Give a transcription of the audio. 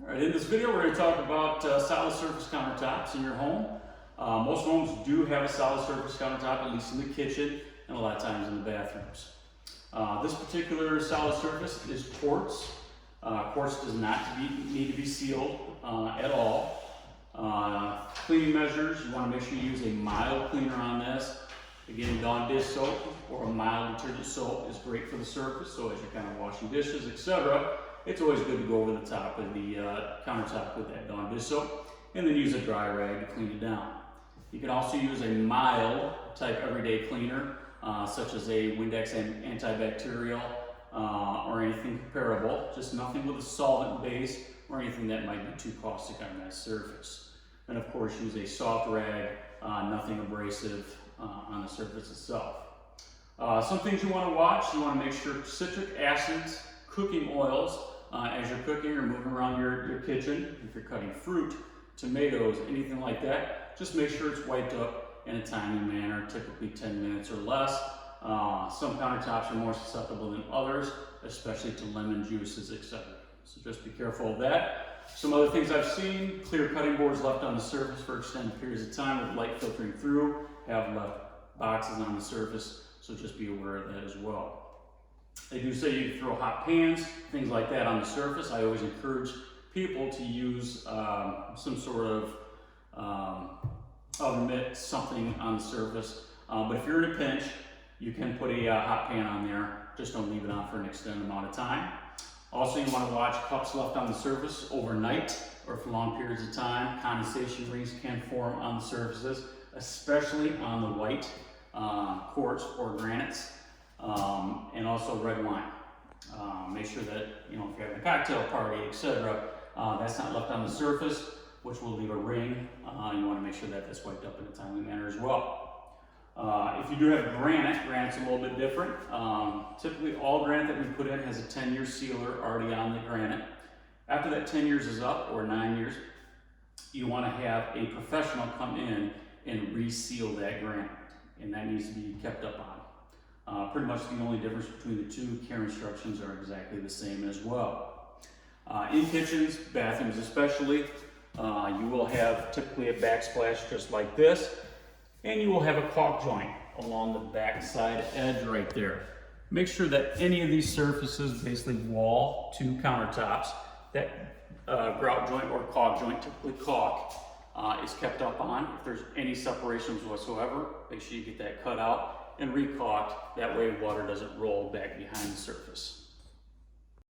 All right, in this video we're going to talk about solid surface countertops in your home. Most homes do have a solid surface countertop, at least in the kitchen, and a lot of times in the bathrooms. This particular solid surface is quartz. Quartz does not need to be sealed at all. Cleaning measures, you want to make sure you use a mild cleaner on this. Again, Dawn dish soap or a mild detergent soap is great for the surface, so as you're kind of washing dishes, etc., it's always good to go over the top of the countertop with that Dawn dish soap, and then use a dry rag to clean it down. You can also use a mild type everyday cleaner, such as a Windex antibacterial or anything comparable, just nothing with a solvent base or anything that might be too caustic on that surface. And of course, use a soft rag, nothing abrasive on the surface itself. Some things you want to watch, you want to make sure citric acids, cooking oils, as you're cooking or moving around your kitchen, if you're cutting fruit, tomatoes, anything like that, just make sure it's wiped up in a timely manner, typically 10 minutes or less. Some countertops are more susceptible than others, especially to lemon juices, etc. So just be careful of that. Some other things I've seen, clear cutting boards left on the surface for extended periods of time with light filtering through, have left boxes on the surface, so just be aware of that as well. They do say you can throw hot pans, things like that on the surface. I always encourage people to use some sort of oven mitt, something on the surface. But if you're in a pinch, you can put a hot pan on there. Just don't leave it on for an extended amount of time. Also, you want to watch cups left on the surface overnight or for long periods of time. Condensation rings can form on the surfaces, especially on the white quartz or granites. And also red wine. Make sure that, if you're having a cocktail party, etc., that's not left on the surface, which will leave a ring. You want to make sure that that's wiped up in a timely manner as well. If you do have granite's a little bit different. Typically all granite that we put in has a 10-year sealer already on the granite. After that 10 years is up, or 9 years, you want to have a professional come in and reseal that granite, and that needs to be kept up on. Pretty much the only difference between the two care instructions are exactly the same as well. In kitchens, bathrooms especially, you will have typically a backsplash just like this, and you will have a caulk joint along the backside edge right there. Make sure that any of these surfaces, basically wall to countertops, that grout joint or caulk joint, typically caulk, is kept up on. If there's any separations whatsoever, make sure you get that cut out and re-caulked. That way water doesn't roll back behind the surface.